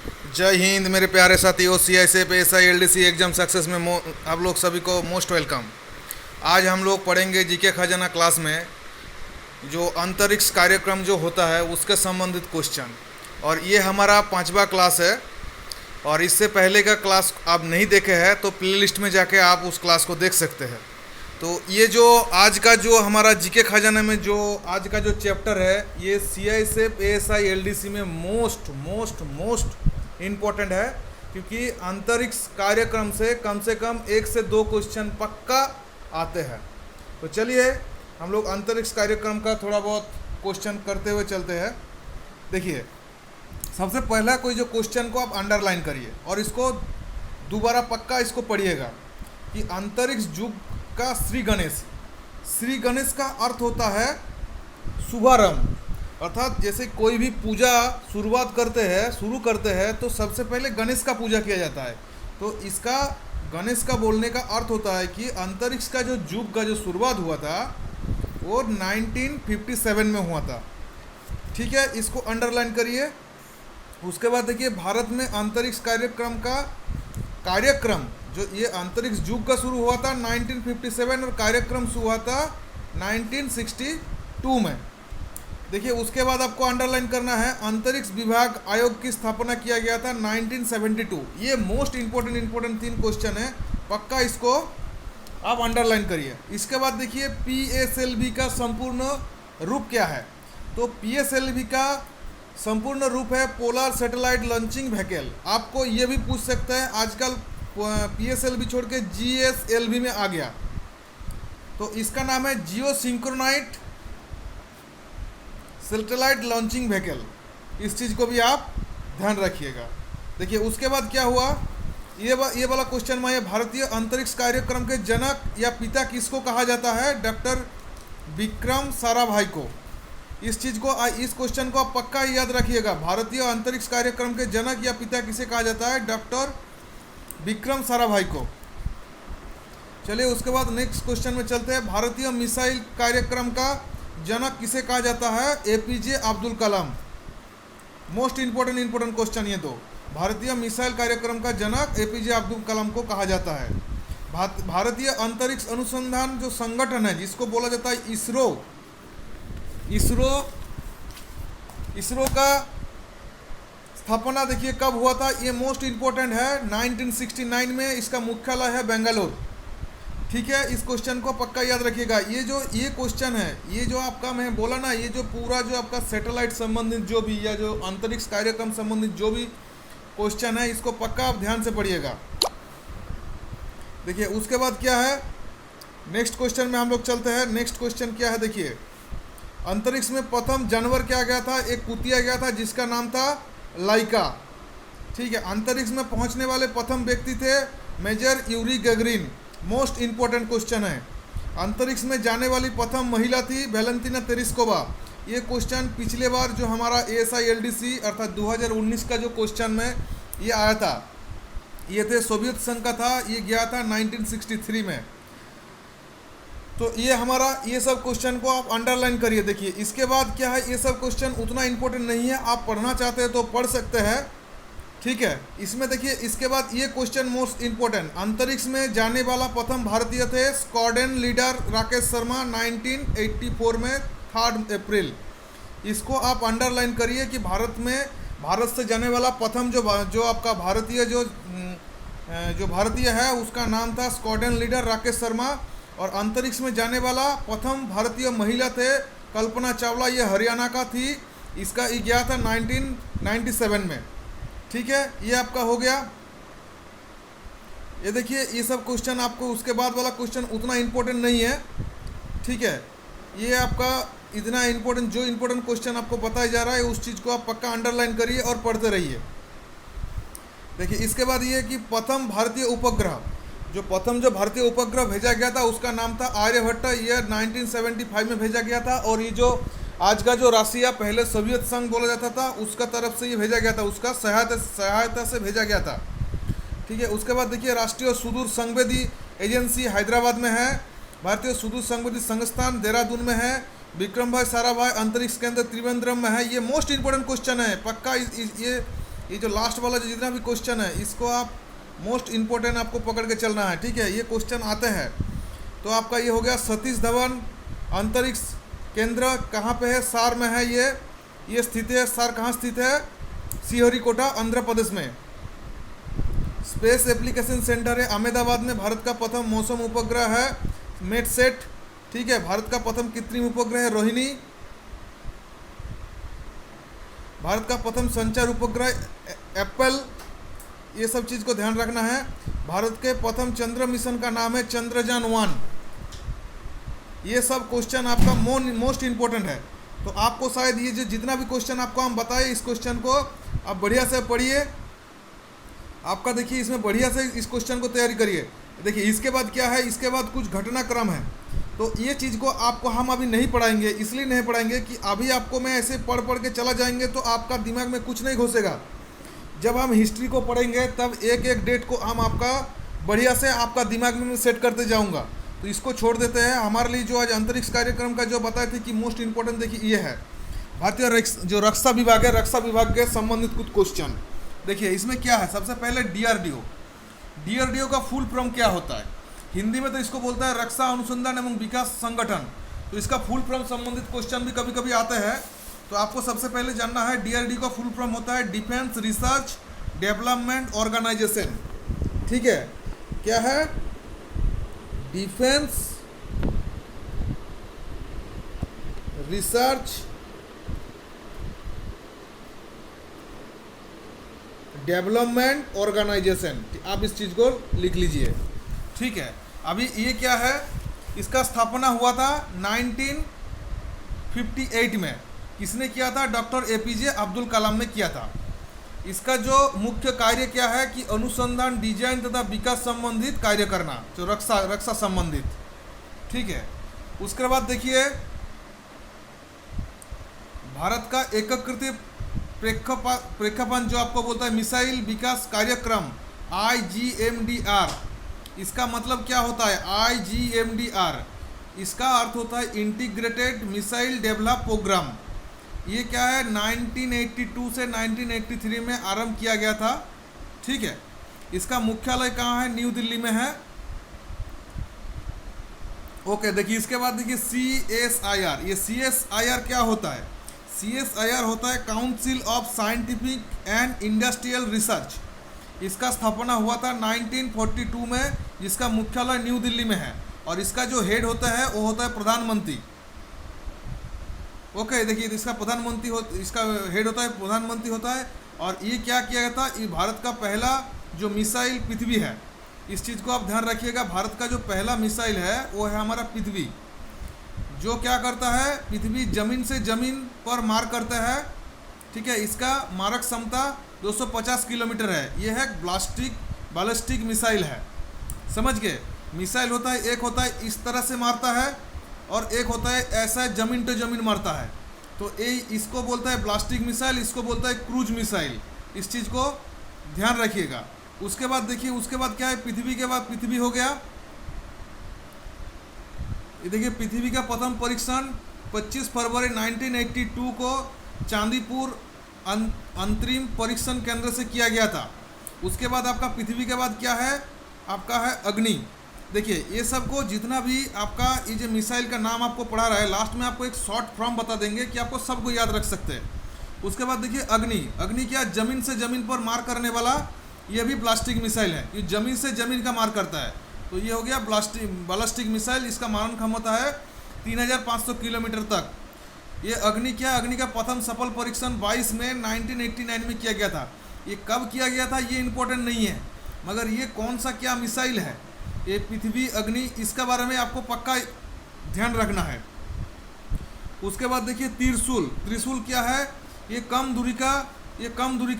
जय हिंद मेरे प्यारे साथियों। CISF ASI LDC exam success में आप लोग सभी को मोस्ट वेलकम। आज हम लोग पढ़ेंगे जीके खजाना क्लास में जो अंतरिक्ष कार्यक्रम जो होता है उसके संबंधित क्वेश्चन। और ये हमारा 5वां क्लास है। और इससे पहले का क्लास आप नहीं देखे हैं तो प्लेलिस्ट में जाके आप उस क्लास को देख सकते हैं। तो ये जो आज का जो हमारा जीके खजाना में जो आज का जो चैप्टर है ये CISF ASI LDC में मोस्ट मोस्ट मोस्ट इम्पोर्टेंट है, क्योंकि अंतरिक्ष कार्यक्रम से कम 1 से 2 क्वेश्चन पक्का आते हैं। तो चलिए हम लोग अंतरिक्ष कार्यक्रम का थोड़ा बहुत क्वेश्चन करते हुए चलते हैं। देखिए, सबसे पहला कोई जो क्वेश्चन को आप अंडरलाइन करिए और इसको दोबारा पक्का इसको पढ़िएगा कि अंतरिक्ष युग का श्री गणेश का अर्थ होता है शुभारंभ। अर्थात जैसे कोई भी पूजा शुरू करते हैं तो सबसे पहले गणेश का पूजा किया जाता है। तो इसका गणेश का बोलने का अर्थ होता है कि अंतरिक्ष का जो युग का जो शुरुआत हुआ था वो 1957 में हुआ था। ठीक है, इसको अंडरलाइन करिए। उसके बाद देखिए, भारत में अंतरिक्ष कार्यक्रम जो ये अंतरिक्ष युग का शुरू हुआ था 1957 और कार्यक्रम शुरू हुआ था 1962 में। देखिए, उसके बाद आपको अंडरलाइन करना है अंतरिक्ष विभाग आयोग की स्थापना किया गया था 1972। ये मोस्ट इम्पोर्टेंट 3 क्वेश्चन है, पक्का इसको आप अंडरलाइन करिए। इसके बाद देखिए, PSLV का संपूर्ण रूप क्या है। तो PSLV का संपूर्ण रूप है पोलर सैटेलाइट लॉन्चिंग व्हीकल। आपको ये भी पूछ सकता है, आजकल PSLV छोड़ के GSLV में आ गया, तो इसका नाम है जियो सिंक्रोनाइट सैटेलाइट लॉन्चिंग व्हीकल। इस चीज़ को भी आप ध्यान रखिएगा। देखिए, उसके बाद क्या हुआ, ये वाला क्वेश्चन में, भारतीय अंतरिक्ष कार्यक्रम के जनक या पिता किसको कहा जाता है। डॉक्टर विक्रम साराभाई को। इस क्वेश्चन को आप पक्का याद रखिएगा। भारतीय अंतरिक्ष कार्यक्रम के जनक या पिता किसे कहा जाता है। डॉक्टर विक्रम साराभाई को। चलिए, उसके बाद नेक्स्ट क्वेश्चन में चलते हैं। भारतीय मिसाइल कार्यक्रम का जनक किसे कहा जाता है। APJ Abdul Kalam. Most important question ये दो। भारतीय मिसाइल कार्यक्रम का जनक APJ अब्दुल कलाम को कहा जाता है। भारतीय अंतरिक्ष अनुसंधान जो संगठन है जिसको बोला जाता है इसरो का स्थापना देखिए कब हुआ था। ये मोस्ट इम्पोर्टेंट है, 1969 में। इसका मुख्यालय है बेंगलोर। ठीक है, इस क्वेश्चन को पक्का याद रखिएगा। ये क्वेश्चन है, ये जो आपका मैं बोला ना, ये जो पूरा जो आपका सैटेलाइट संबंधित जो भी या जो अंतरिक्ष कार्यक्रम संबंधित जो भी क्वेश्चन है इसको पक्का आप ध्यान से पढ़िएगा। देखिए, उसके बाद क्या है, नेक्स्ट क्वेश्चन में हम लोग चलते हैं। नेक्स्ट क्वेश्चन क्या है, देखिए, अंतरिक्ष में प्रथम जानवर क्या गया था। एक कुतिया गया था जिसका नाम था लाइका। ठीक है, अंतरिक्ष में पहुंचने वाले प्रथम व्यक्ति थे major Yuri Gagarin. Most important question है। अंतरिक्ष में जाने वाली प्रथम महिला थी वैलेंटिना तेरेस्कोवा। ये क्वेश्चन पिछले बार जो हमारा ASI LDC अर्थात 2019 का जो क्वेश्चन में ये आया था, ये थे सोवियत संघ का था, ये गया था 1963 में। तो ये सब क्वेश्चन को आप अंडरलाइन करिए। देखिए, इसके बाद क्या है, ये सब क्वेश्चन उतना इम्पोर्टेंट नहीं है, आप पढ़ना चाहते हैं तो पढ़ सकते हैं। ठीक है, इसमें देखिए, इसके बाद ये क्वेश्चन मोस्ट इम्पोर्टेंट। अंतरिक्ष में जाने वाला प्रथम भारतीय थे स्क्वाड्रन लीडर राकेश शर्मा 1984 में 3 अप्रैल। इसको आप अंडरलाइन करिए कि भारत से जाने वाला प्रथम जो आपका भारतीय है उसका नाम था स्क्वाड्रन लीडर राकेश शर्मा। और अंतरिक्ष में जाने वाला प्रथम भारतीय महिला थे कल्पना चावला। ये हरियाणा का थी। इसका ये गया था 1997 में। ठीक है, ये आपका हो गया। ये देखिए, ये सब क्वेश्चन आपको, उसके बाद वाला क्वेश्चन उतना इम्पोर्टेंट नहीं है। ठीक है, ये आपका इतना इम्पोर्टेंट जो इम्पोर्टेंट क्वेश्चन आपको बताया जा रहा है उस चीज़ को आप पक्का अंडरलाइन करिए और पढ़ते रहिए। देखिए, इसके बाद ये कि प्रथम भारतीय उपग्रह भेजा गया था उसका नाम था आर्यभट्ट। ये 1975 में भेजा गया था। और ये जो आज का जो रसिया, पहले सोवियत संघ बोला जाता था, उसका तरफ से ये भेजा गया था, उसका सहायता से भेजा गया था। ठीक है, उसके बाद देखिए, राष्ट्रीय सुदूर संवेदी एजेंसी हैदराबाद में है। भारतीय सुदूर संवेदी संस्थान देहरादून में है। विक्रम भाई साराभाई अंतरिक्ष केंद्र त्रिवेंद्रम में है। ये मोस्ट इंपॉर्टेंट क्वेश्चन है, पक्का ये ये जो लास्ट वाला जो जितना भी क्वेश्चन है इसको आप मोस्ट इम्पोर्टेंट आपको पकड़ के चलना है, ठीक है। ये क्वेश्चन आते हैं तो आपका ये हो गया सतीश धवन अंतरिक्ष केंद्र कहाँ पे है? सार में है ये स्थित है। सार कहाँ स्थित है? श्रीहरिकोटा आंध्र प्रदेश में। स्पेस एप्लीकेशन सेंटर है अहमदाबाद में। भारत का प्रथम मौसम उपग्रह है मेटसेट, ठीक है। भारत का प्रथम कृत्रिम उपग्रह है रोहिणी। भारत का प्रथम संचार उपग्रह एप्पल। ये सब चीज़ को ध्यान रखना है। भारत के प्रथम चंद्र मिशन का नाम है चंद्रयान-1। ये सब क्वेश्चन आपका मोस्ट इम्पोर्टेंट है। तो आपको शायद ये जो जितना भी क्वेश्चन आपको हम बताए इस क्वेश्चन को आप बढ़िया से पढ़िए। आपका देखिए इसमें बढ़िया से इस क्वेश्चन को तैयारी करिए। देखिए इसके बाद क्या है, इसके बाद कुछ घटनाक्रम है। तो ये चीज़ को आपको हम अभी नहीं पढ़ाएंगे, इसलिए नहीं पढ़ाएंगे कि अभी आपको मैं ऐसे पढ़ के चला जाएंगे तो आपका दिमाग में कुछ नहीं घुसेगा। जब हम हिस्ट्री को पढ़ेंगे तब एक एक डेट को हम आपका बढ़िया से आपका दिमाग में सेट करते जाऊंगा। तो इसको छोड़ देते हैं। हमारे लिए जो आज अंतरिक्ष कार्यक्रम का जो बताए थे कि मोस्ट इम्पोर्टेंट देखिए ये है भारतीय जो रक्षा विभाग है, रक्षा विभाग के संबंधित कुछ क्वेश्चन। देखिए इसमें क्या है, सबसे पहले डीआरडीओ। डीआरडीओ का फुल फॉर्म क्या होता है? हिंदी में तो इसको बोलता है रक्षा अनुसंधान एवं विकास संगठन। तो इसका फुल फॉर्म संबंधित क्वेश्चन भी कभी कभी आते हैं। तो आपको सबसे पहले जानना है डीआरडीओ का फुल फॉर्म होता है डिफेंस रिसर्च डेवलपमेंट ऑर्गेनाइजेशन, ठीक है। क्या है? Defence research development organisation. आप इस चीज़ को लिख लीजिए, ठीक है। अभी ये क्या है, इसका स्थापना हुआ था 1958 में। किसने किया था? डॉक्टर एपीजे अब्दुल कलाम ने किया था। इसका जो मुख्य कार्य क्या है कि अनुसंधान डिजाइन तथा विकास संबंधित कार्य करना, जो रक्षा संबंधित, ठीक है। उसके बाद देखिए भारत का एकीकृत प्रेक्षापण जो आपको बोलता है मिसाइल विकास कार्यक्रम IGMDR। इसका मतलब क्या होता है? IGMDR इसका अर्थ होता है इंटीग्रेटेड मिसाइल डेवलप प्रोग्राम। ये क्या है? 1982 से 1983 में आरंभ किया गया था, ठीक है। इसका मुख्यालय कहाँ है? न्यू दिल्ली में है। ओके, देखिए इसके बाद देखिए CSIR। ये CSIR क्या होता है? CSIR होता है council of scientific and industrial research. इसका स्थापना हुआ था 1942 में, जिसका मुख्यालय न्यू दिल्ली में है। और इसका जो हेड होता है वो होता है प्रधानमंत्री। ओके, देखिए इसका इसका हेड होता है प्रधानमंत्री होता है। और ये क्या किया गया था? ये भारत का पहला जो मिसाइल पृथ्वी है, इस चीज़ को आप ध्यान रखिएगा। भारत का जो पहला मिसाइल है वो है हमारा पृथ्वी, जो क्या करता है? पृथ्वी जमीन से जमीन पर मार करता है, ठीक है। इसका मारक क्षमता 250 किलोमीटर है। ये है बैलिस्टिक मिसाइल है, समझ गए। मिसाइल होता है, एक होता है इस तरह से मारता है और एक होता है ऐसा जमीन टू जमीन मारता है। तो ये इसको बोलता है ब्लास्टिक मिसाइल, इसको बोलता है क्रूज मिसाइल। इस चीज़ को ध्यान रखिएगा। उसके बाद देखिए, उसके बाद क्या है? पृथ्वी के बाद पृथ्वी हो गया। ये देखिए पृथ्वी का प्रथम परीक्षण 25 फरवरी 1982 को चांदीपुर अंतरिम परीक्षण केंद्र से किया गया था। उसके बाद आपका पृथ्वी के बाद क्या है? आपका है अग्नि। देखिए ये सबको जितना भी आपका ये जो मिसाइल का नाम आपको पढ़ा रहा है, लास्ट में आपको एक शॉर्ट फॉर्म बता देंगे कि आपको सबको याद रख सकते हैं। उसके बाद देखिए अग्नि। अग्नि क्या? जमीन से जमीन पर मार करने वाला ये भी ब्लास्टिक मिसाइल है। ये जमीन से जमीन का मार करता है। तो ये हो गया बैलिस्टिक मिसाइल। इसका मारण क्षमता है 3500 किलोमीटर तक। ये अग्नि क्या? अग्नि का प्रथम सफल परीक्षण 22 मई 1989 में किया गया था। ये कब किया गया था ये इम्पोर्टेंट नहीं है, मगर ये कौन सा क्या मिसाइल है, ये पृथ्वी अग्नि, इसका बारे में आपको पक्का ध्यान रखना है। उसके बाद देखिए त्रिशूल। त्रिशूल क्या है? ये कम दूरी का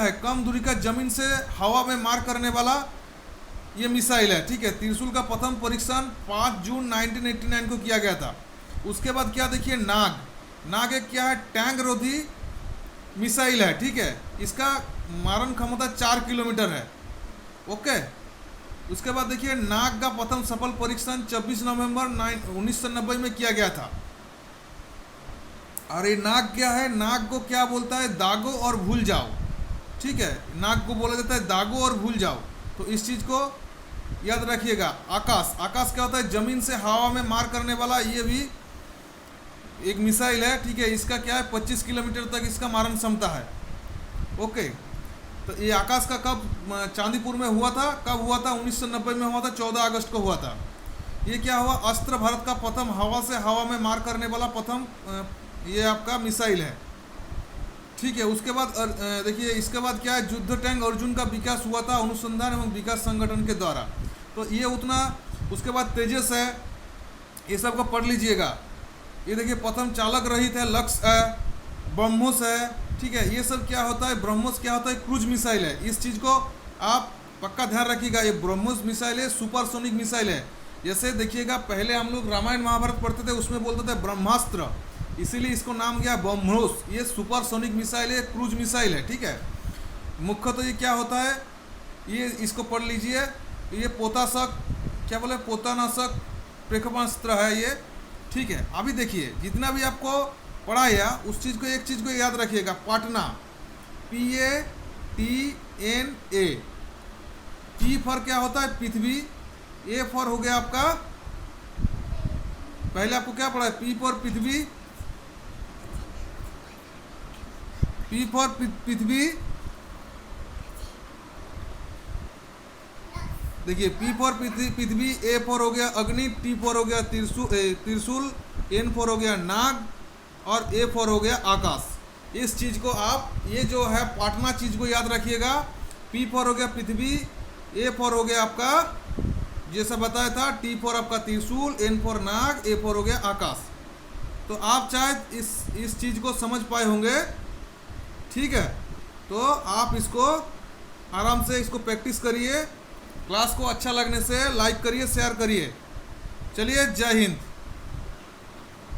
है। कम दूरी का जमीन से हवा में मार करने वाला ये मिसाइल है, ठीक है। त्रिशूल का प्रथम परीक्षण 5 जून 1989 को किया गया था। उसके बाद क्या देखिए नाग एक क्या है? टैंक रोधी मिसाइल है, ठीक है। इसका मारण क्षमता 4 किलोमीटर है। ओके, उसके बाद देखिए नाग का प्रथम सफल परीक्षण 24 नवंबर 1990 में किया गया था। और ये नाग क्या है? नाग को क्या बोलता है? दागो और भूल जाओ, ठीक है, नाग को बोला जाता है दागो और भूल जाओ। तो इस चीज़ को याद रखिएगा। आकाश, आकाश क्या होता है? जमीन से हवा में मार करने वाला ये भी एक मिसाइल है, ठीक है। इसका क्या है? 25 किलोमीटर तक इसका मारण क्षमता है। ओके, तो ये आकाश का कब चांदीपुर में हुआ था? कब हुआ था? 1990 में हुआ था, 14 अगस्त को हुआ था। ये क्या हुआ? अस्त्र भारत का प्रथम हवा से हवा में मार करने वाला प्रथम ये आपका मिसाइल है, ठीक है। उसके बाद देखिए, इसके बाद क्या है? युद्ध टैंक अर्जुन का विकास हुआ था अनुसंधान एवं विकास संगठन के द्वारा। तो ये उतना, उसके बाद तेजस है, ये सब को पढ़ लीजिएगा। ये देखिए, प्रथम चालक रहित है, लक्ष्य है, ब्रह्मोस है, ठीक है। ये सब क्या होता है? ब्रह्मोस क्या होता है? क्रूज मिसाइल है। इस चीज़ को आप पक्का ध्यान रखिएगा। ये ब्रह्मोस मिसाइल है, सुपरसोनिक मिसाइल है। जैसे देखिएगा, पहले हम लोग रामायण महाभारत पढ़ते थे, उसमें बोलते थे ब्रह्मास्त्र, इसीलिए इसको नाम गया ब्रह्मोस। ये सुपरसोनिक मिसाइल है, क्रूज मिसाइल है, ठीक है। मुख्य तो ये क्या होता है, ये इसको पढ़ लीजिए। ये पोताशक, क्या बोले, पोतानाशक प्रक्षेपणास्त्र है ये, ठीक है। अभी देखिए, जितना भी आपको पढ़ाया उस चीज़ को, एक चीज़ को याद रखिएगा, पाटना, PATNA। P फॉर क्या होता है? पृथ्वी। A फॉर हो गया आपका, पहले आपको क्या पढ़ा है? P for Prithvi, P for Prithvi, देखिए P for Prithvi, A for हो गया अग्नि, T फॉर हो गया त्रिशूल, N फॉर हो गया नाग, और A फॉर हो गया आकाश। इस चीज़ को आप, ये जो है पाटना चीज़ को याद रखिएगा। P फॉर हो गया पृथ्वी, A फॉर हो गया आपका जैसा बताया था, T फॉर आपका त्रिशूल, N for Nag, A for हो गया आकाश। तो आप चाहे इस चीज़ को समझ पाए होंगे, ठीक है। तो आप इसको आराम से इसको प्रैक्टिस करिए। क्लास को अच्छा लगने से लाइक करिए, शेयर करिए। चलिए, जय हिंद।